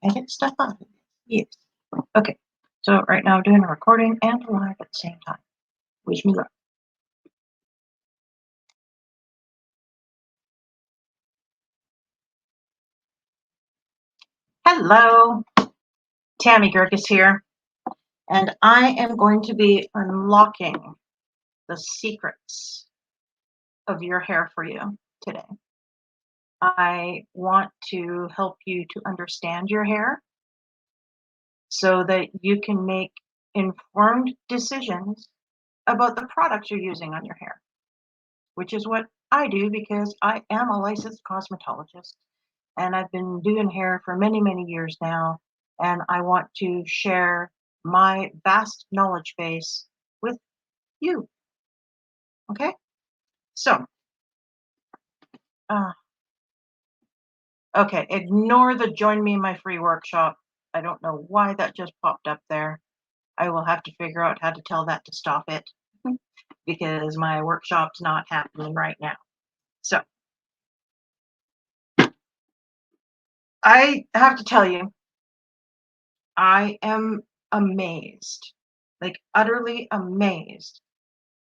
Edit stuff out of it. Yes. Okay. So right now I'm doing a recording and a live at the same time. Wish me luck. Hello, Tammy Gurkis here, and I am going to be unlocking the secrets of your hair for you today. I want to help you to understand your hair so that you can make informed decisions about the products you're using on your hair, which is what I do because I am a licensed cosmetologist and I've been doing hair for many, many years now. And I want to share my vast knowledge base with you. Okay? So, uh, okay, ignore the join me in my free workshop. I don't know why that just popped up there. I will have to figure out how to tell that to stop it because my workshop's not happening right now. So, I have to tell you, I am amazed, like utterly amazed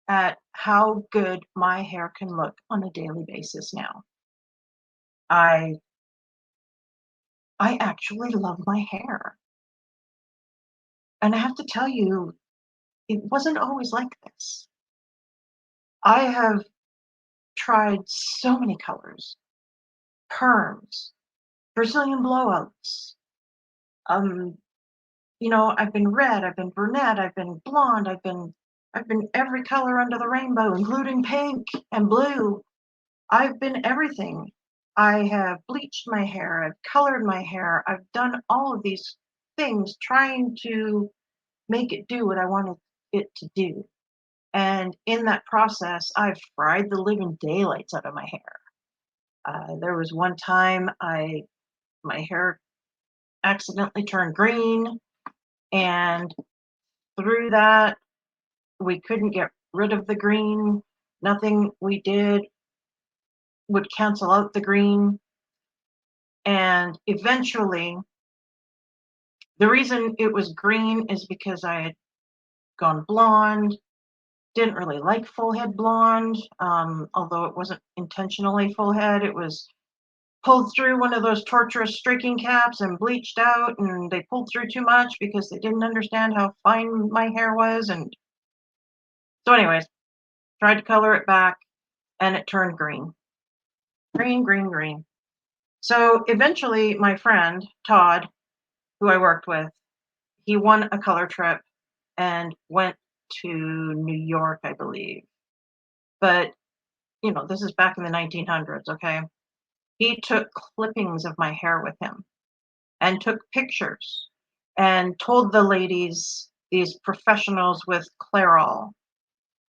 at how good my hair can look on a daily basis now. I I actually love my hair. And I have to tell you, it wasn't always like this. I have tried so many colors, perms, Brazilian blowouts. Um, I've been red, I've been brunette, I've been blonde, I've been every color under the rainbow, including pink and blue. I've been everything. I have bleached my hair, I've colored my hair, I've done all of these things trying to make it do what I wanted it to do. And in that process, I've fried the living daylights out of my hair. There was one time my hair accidentally turned green, and through that, we couldn't get rid of the green. Nothing we did would cancel out the green. And eventually, the reason it was green is because I had gone blonde, didn't really like full head blonde, although it wasn't intentionally full head. It was pulled through one of those torturous streaking caps and bleached out, and they pulled through too much because they didn't understand how fine my hair was. And so, anyways, tried to color it back, and it turned green. Green, green, green. So eventually, my friend, Todd, who I worked with, he won a color trip and went to New York, I believe. But, this is back in the 1900s, okay? He took clippings of my hair with him and took pictures and told the ladies, these professionals with Clairol,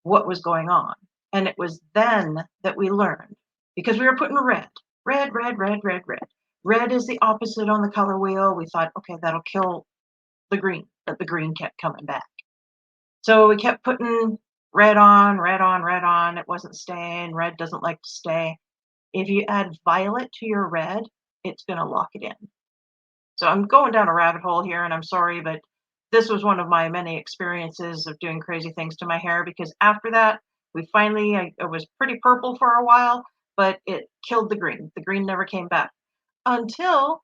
what was going on. And it was then that we learned, because we were putting red, red, red, red, red, red. Red is the opposite on the color wheel. We thought, okay, that'll kill the green, but the green kept coming back. So we kept putting red on, red on, red on. It wasn't staying. Red doesn't like to stay. If you add violet to your red, it's going to lock it in. So I'm going down a rabbit hole here, and I'm sorry, but this was one of my many experiences of doing crazy things to my hair, because after that, it was pretty purple for a while, but it killed the green. The green never came back until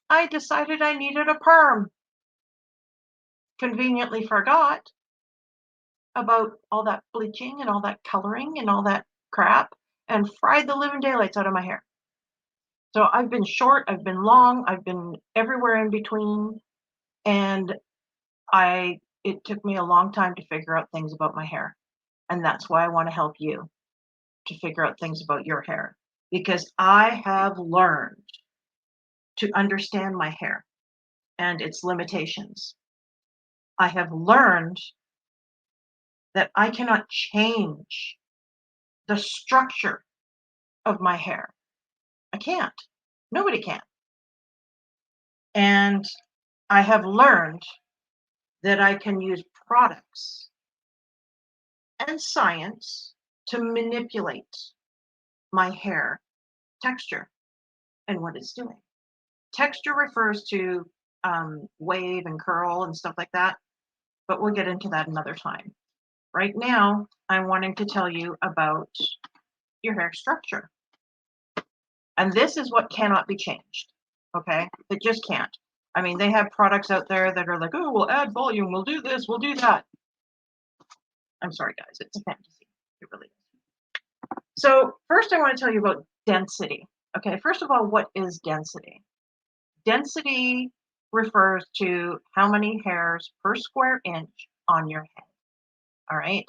I decided I needed a perm. Conveniently forgot about all that bleaching and all that coloring and all that crap and fried the living daylights out of my hair. So I've been short, I've been long, I've been everywhere in between, and it took me a long time to figure out things about my hair. And that's why I want to help you to figure out things about your hair, because I have learned to understand my hair and its limitations. I have learned that I cannot change the structure of my hair. I can't. Nobody can. And I have learned that I can use products and science to manipulate my hair texture and what it's doing. texture refers to wave and curl and stuff like that, but we'll get into that another time. Right now, I'm wanting to tell you about your hair structure. And this is what cannot be changed, okay? It just can't. I mean, they have products out there that are like, oh, we'll add volume, we'll do this, we'll do that. I'm sorry, guys, it's a fantasy. It really is. So first I want to tell you about density. Okay, first of all, what is density? Density refers to how many hairs per square inch on your head, all right?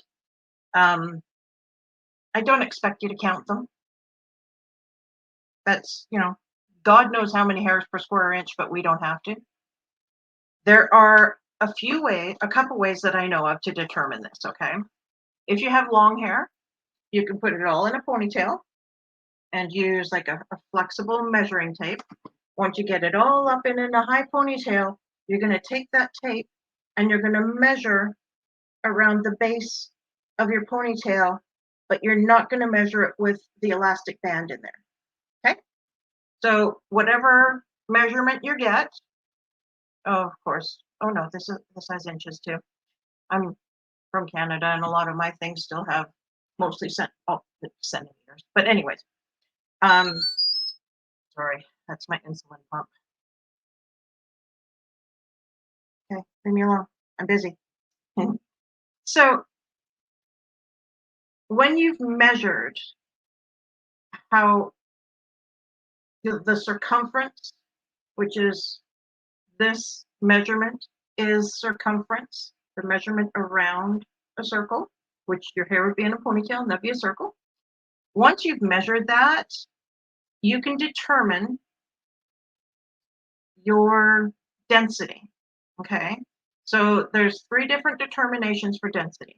I don't expect you to count them. That's, God knows how many hairs per square inch, but we don't have to. There are a couple ways that I know of to determine this, okay? If you have long hair, you can put it all in a ponytail and use like a flexible measuring tape. Once you get it all up in a high ponytail, you're going to take that tape and you're going to measure around the base of your ponytail, but you're not going to measure it with the elastic band in there, okay? So whatever measurement you get, oh, of course, oh no, this has inches too. I'm from Canada and a lot of my things still have mostly centimeters. But anyways, sorry, that's my insulin pump. Okay, leave me alone. I'm busy. So when you've measured how the circumference, which is this measurement, is circumference, the measurement around a circle, which your hair would be in a ponytail, and that'd be a circle. Once you've measured that, you can determine your density, okay? So there's 3 different determinations for density.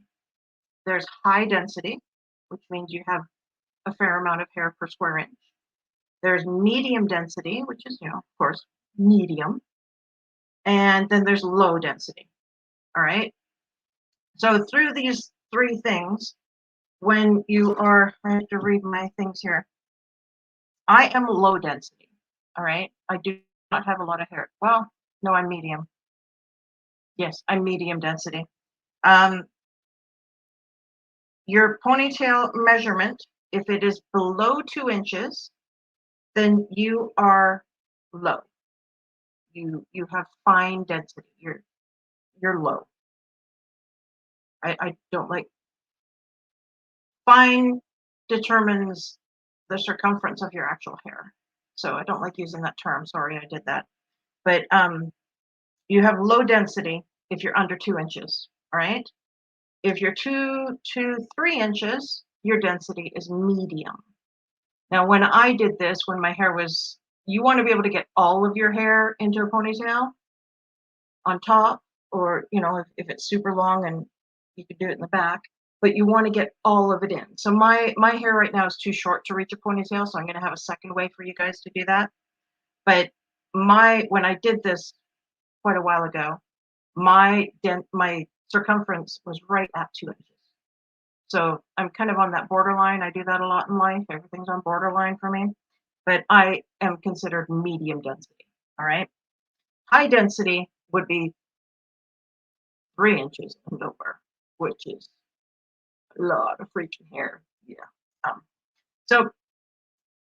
There's high density, which means you have a fair amount of hair per square inch. There's medium density, which is, of course, medium. And then there's low density, all right? So through these 3 things, when you are, I have to read my things here. I am low density, all right? I do not have a lot of hair. Well, no, I'm medium. Yes, I'm medium density. Your ponytail measurement, if it is below 2 inches, then you are low. You have fine density. You're low. I don't like fine determines the circumference of your actual hair. So I don't like using that term. Sorry, I did that. But you have low density if you're under 2 inches. All right. If you're 2 to 3 inches, your density is medium. Now, when I did this, when my hair was, you want to be able to get all of your hair into a ponytail on top, or, if it's super long and you could do it in the back, but you want to get all of it in. So my hair right now is too short to reach a ponytail, so I'm going to have a second way for you guys to do that. But when I did this quite a while ago, my circumference was right at 2 inches. So I'm kind of on that borderline. I do that a lot in life. Everything's on borderline for me, but I am considered medium density. All right. High density would be 3 inches and over, which is a lot of freaking hair. Yeah. So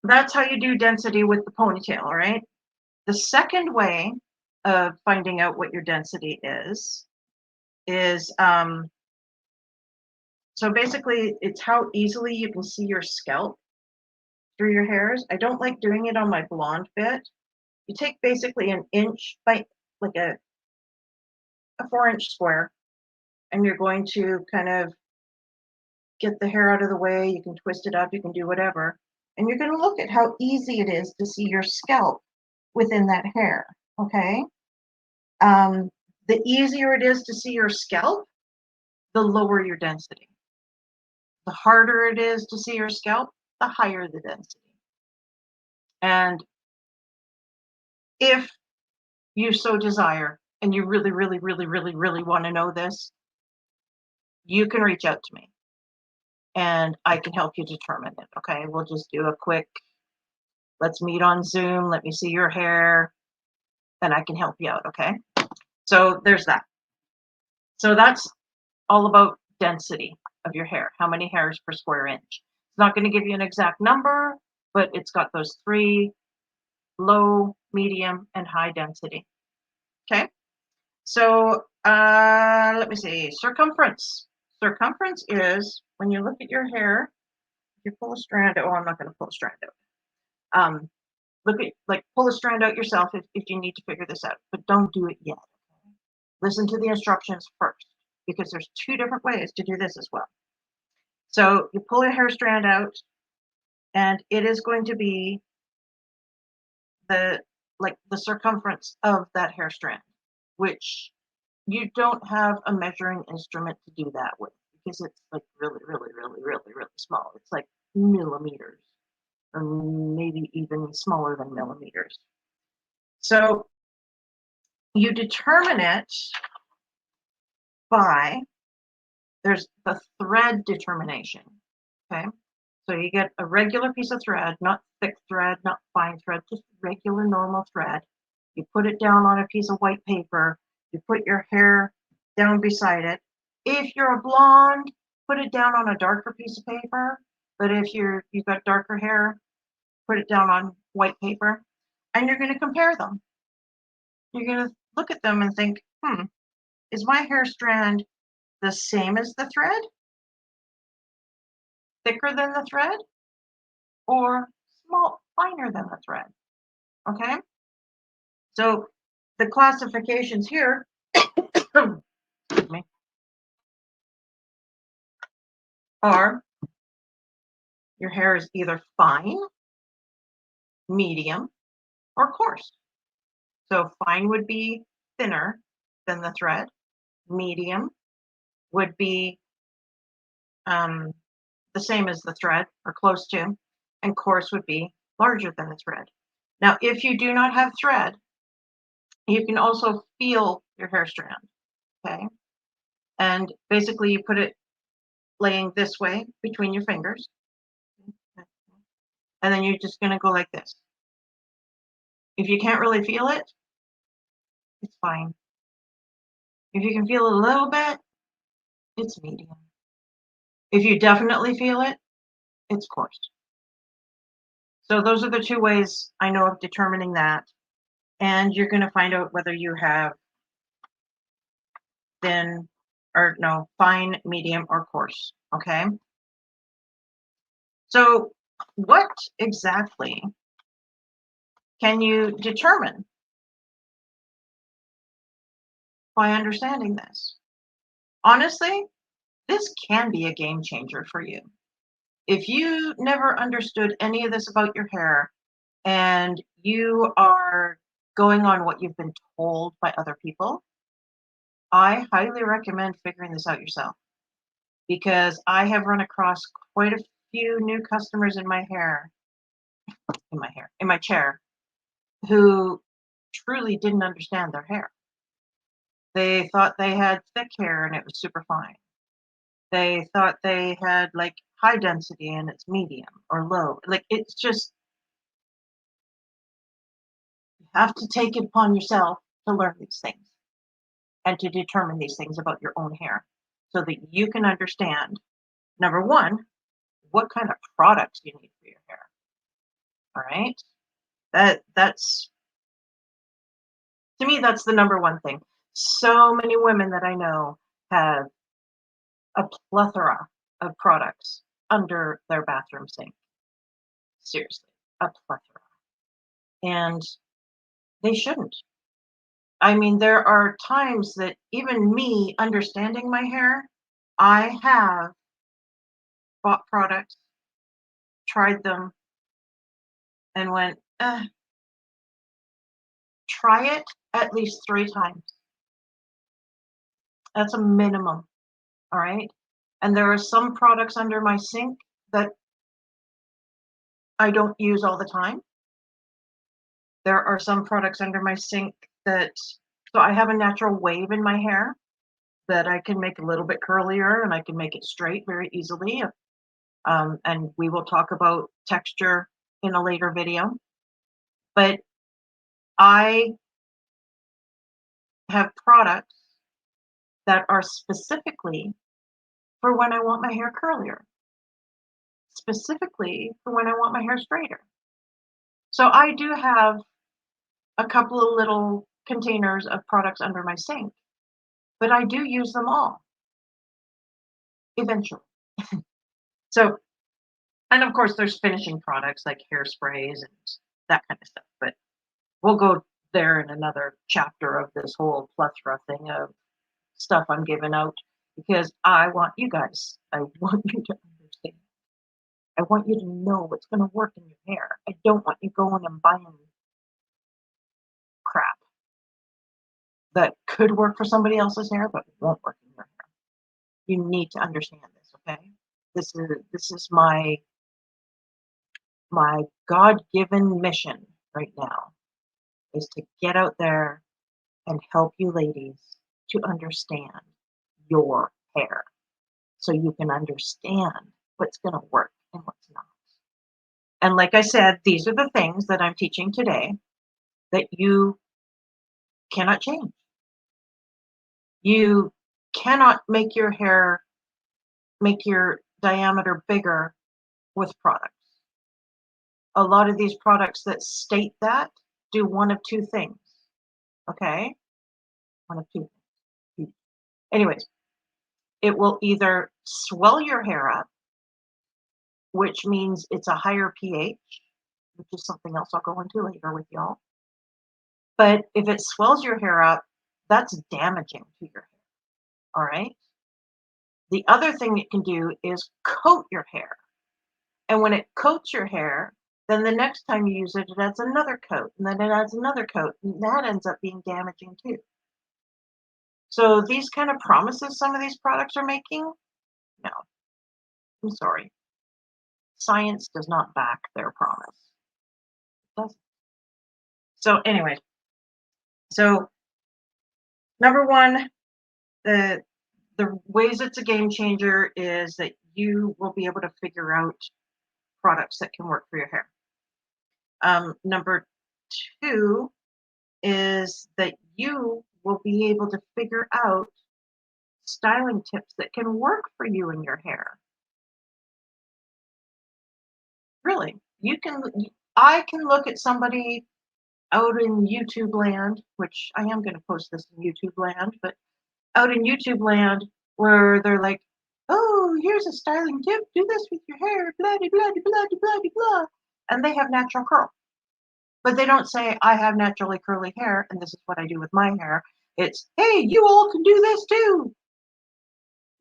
that's how you do density with the ponytail. All right. The second way of finding out what your density is so basically it's how easily you can see your scalp through your hairs. I don't like doing it on my blonde bit. You take basically an inch by like a 4-inch square, and you're going to kind of get the hair out of the way. You can twist it up, you can do whatever. And you're going to look at how easy it is to see your scalp within that hair, okay? The easier it is to see your scalp, the lower your density. The harder it is to see your scalp, the higher the density. And if you so desire, and you really, really, really, really, really want to know this, you can reach out to me and I can help you determine it. Okay. We'll just do a quick, let's meet on Zoom. Let me see your hair. and I can help you out, okay? So there's that. So that's all about density of your hair, how many hairs per square inch. It's not going to give you an exact number, but it's got those three: low, medium, and high density. Okay, so let me see, circumference. Circumference is when you look at your hair, if you pull a strand out, oh, I'm not going to pull a strand out. Look at, like, pull a strand out yourself if you need to figure this out, but don't do it yet. Listen to the instructions first, because there's two different ways to do this as well. So you pull a hair strand out, and it is going to be the circumference of that hair strand, which you don't have a measuring instrument to do that with, because it's like really, really, really, really, really small. It's like millimeters, or maybe even smaller than millimeters. So you determine it by, there's the thread determination, okay? So you get a regular piece of thread, not thick thread, not fine thread, just regular normal thread. You put it down on a piece of white paper. You put your hair down beside it. If you're a blonde, put it down on a darker piece of paper. But if you've got darker hair, put it down on white paper. And you're going to compare them. You're going to look at them and think, is my hair strand the same as the thread? Thicker than the thread? Or finer than the thread? Okay? So the classifications here excuse me, are your hair is either fine, medium, or coarse. So fine would be thinner than the thread. Medium would be the same as the thread, or close to, and coarse would be larger than the thread. Now, if you do not have thread, you can also feel your hair strand, okay? And basically you put it laying this way between your fingers, and then you're just gonna go like this. If you can't really feel it, it's fine. If you can feel it a little bit, it's medium. If you definitely feel it, it's coarse. So those are the two ways I know of determining that. And you're going to find out whether you have thin, or no, fine, medium, or coarse. Okay. So what exactly can you determine by understanding this? Honestly, this can be a game changer for you. If you never understood any of this about your hair, and you are going on what you've been told by other people, I highly recommend figuring this out yourself, because I have run across quite a few new customers in my chair, who truly didn't understand their hair. They thought they had thick hair and it was super fine. They thought they had like high density and it's medium or low. Like, it's just, you have to take it upon yourself to learn these things and to determine these things about your own hair, so that you can understand, number one, what kind of products you need for your hair. All right. That's, to me, that's the number one thing. So many women that I know have a plethora of products under their bathroom sink. Seriously, a plethora. And they shouldn't. I mean, there are times that even me understanding my hair, I have bought products, tried them, and went, try it at least 3 times. That's a minimum. All right. And there are some products under my sink that I don't use all the time. There are some products under my sink that, so I have a natural wave in my hair that I can make a little bit curlier, and I can make it straight very easily. And we will talk about texture in a later video. But I have products that are specifically for when I want my hair curlier, specifically for when I want my hair straighter. So I do have a couple of little containers of products under my sink, but I do use them all eventually. So, and of course, there's finishing products like hairsprays and that kind of stuff, but we'll go there in another chapter of this whole plethora thing of stuff I'm giving out because I want you guys, I want you to understand. I want you to know what's going to work in your hair. I don't want you going and buying crap that could work for somebody else's hair but won't work in your hair. You need to understand this, okay? This is my God-given mission right now is to get out there and help you ladies to understand your hair so you can understand what's going to work and what's not. And like I said, these are the things that I'm teaching today that you cannot change. You cannot make your hair, make your diameter bigger with products. A lot of these products that state that do one of two things. Okay? One of two things. Anyways, it will either swell your hair up, which means it's a higher pH, which is something else I'll go into later with y'all. But if it swells your hair up, that's damaging to your hair. All right? The other thing it can do is coat your hair. And when it coats your hair, then the next time you use it, it adds another coat, and then it adds another coat, and that ends up being damaging too. So these kind of promises some of these products are making, no, I'm sorry. Science does not back their promise. It doesn't. So anyway, so number one, the ways it's a game changer is that you will be able to figure out products that can work for your hair. Number two is that you will be able to figure out styling tips that can work for you and your hair. Really, I can look at somebody out in YouTube land, which I am going to post this in YouTube land, but out in YouTube land where they're like, oh, here's a styling tip, do this with your hair, blah, blah, blah, blah, blah, blah, blah. And they have natural curl. But they don't say, I have naturally curly hair, and this is what I do with my hair. It's, hey, you all can do this too.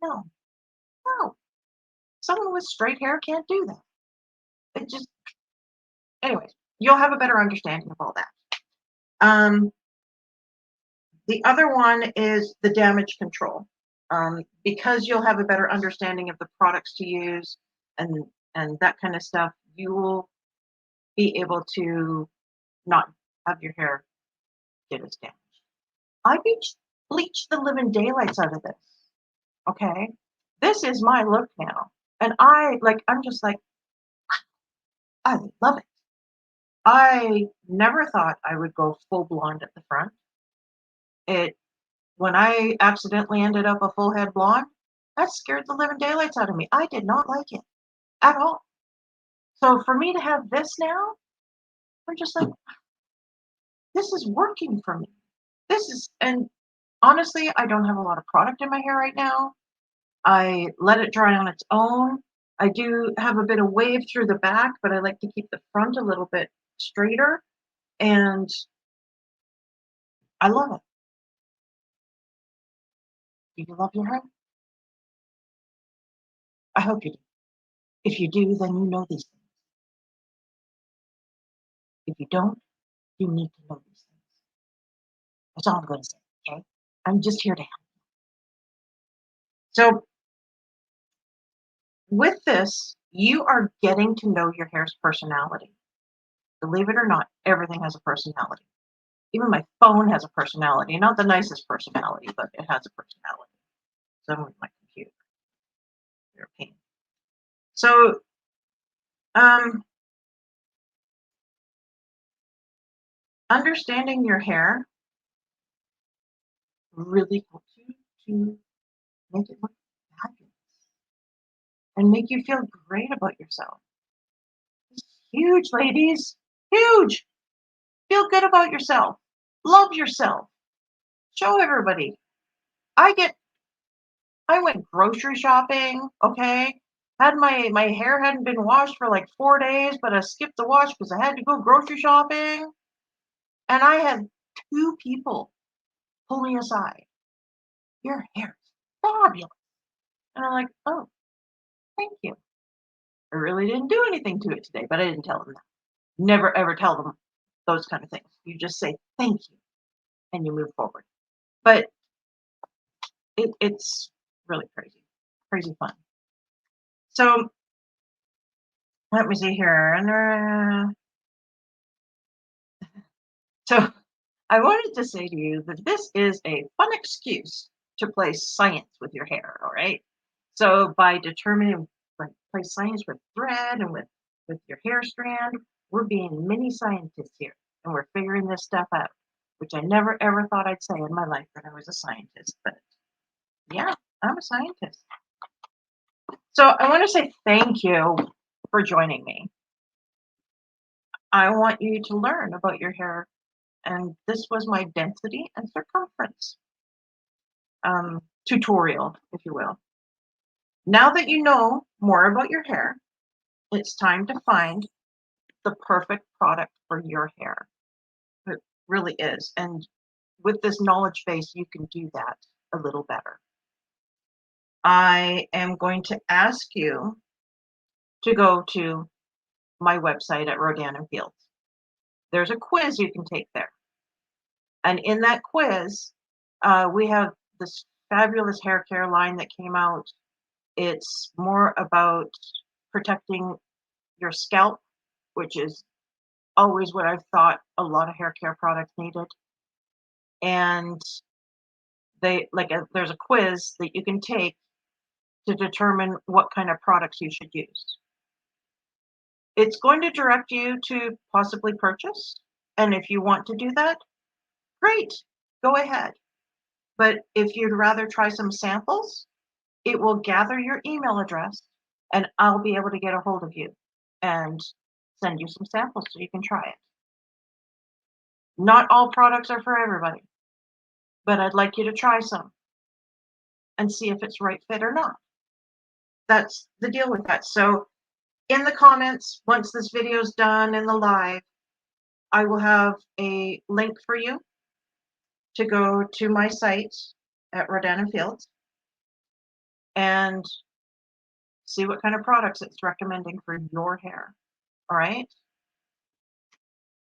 No, no. Someone with straight hair can't do that. It just, anyways, you'll have a better understanding of all that. The other one is the damage control. Because you'll have a better understanding of the products to use and that kind of stuff, you will be able to not have your hair get as damaged. I bleached the living daylights out of this. Okay, this is my look now, and I'm just like, I love it. I never thought I would go full blonde at the front. When I accidentally ended up a full head blonde, that scared the living daylights out of me. I did not like it at all. So for me to have this now, I'm just like, this is working for me. And honestly, I don't have a lot of product in my hair right now. I let it dry on its own. I do have a bit of wave through the back, but I like to keep the front a little bit straighter. And I love it. Do you love your hair? I hope you do. If you do, then you know these things. If you don't, you need to know these things. That's all I'm going to say, okay? I'm just here to help. So with this, you are getting to know your hair's personality. Believe it or not, everything has a personality. Even my phone has a personality. Not the nicest personality, but it has a personality. So with my computer. They're a pain. So understanding your hair really helps you to make it look fabulous and make you feel great about yourself. It's huge, ladies. Huge. Feel good about yourself. Love yourself. Show everybody. I get I went grocery shopping, okay? Had my hair hadn't been washed for like 4 days, but I skipped the wash because I had to go grocery shopping. And I had 2 people pull me aside. Your hair is fabulous. And I'm like, oh, thank you. I really didn't do anything to it today, but I didn't tell them that. Never ever tell them those kind of things. You just say thank you and you move forward. But it's really crazy, crazy fun. So let me see here. And so I wanted to say to you that this is a fun excuse to play science with your hair, all right? So by determining like play science with thread and with your hair strand, we're being mini scientists here and we're figuring this stuff out, which I never ever thought I'd say in my life that I was a scientist, but yeah, I'm a scientist. So I want to say thank you for joining me. I want you to learn about your hair, and this was my density and circumference tutorial, if you will. Now that you know more about your hair, it's time to find the perfect product for your hair. It really is. And with this knowledge base, you can do that a little better. I am going to ask you to go to my website at Rodan and Fields. There's a quiz you can take there. And in that quiz, we have this fabulous hair care line that came out. It's more about protecting your scalp, which is always what I've thought a lot of hair care products needed. And there's a quiz that you can take to determine what kind of products you should use. It's going to direct you to possibly purchase. And if you want to do that, great, go ahead. But if you'd rather try some samples, it will gather your email address and I'll be able to get a hold of you and send you some samples so you can try it. Not all products are for everybody, but I'd like you to try some and see if it's right fit or not. That's the deal with that. So in the comments, once this video is done in the live, I will have a link for you to go to my site at Rodan and Fields and see what kind of products it's recommending for your hair. All right.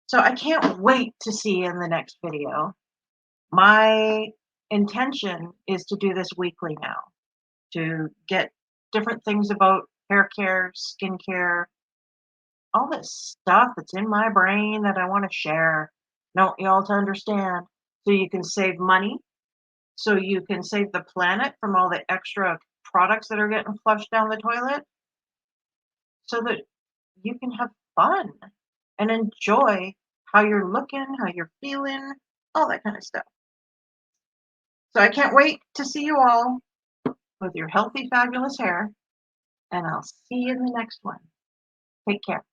So I can't wait to see you in the next video. My intention is to do this weekly now, to get different things about hair care, skincare, all this stuff that's in my brain that I want to share. I want you all to understand so you can save money, so you can save the planet from all the extra products that are getting flushed down the toilet, so that you can have fun and enjoy how you're looking, how you're feeling, all that kind of stuff. So I can't wait to see you all with your healthy, fabulous hair, and I'll see you in the next one. Take care.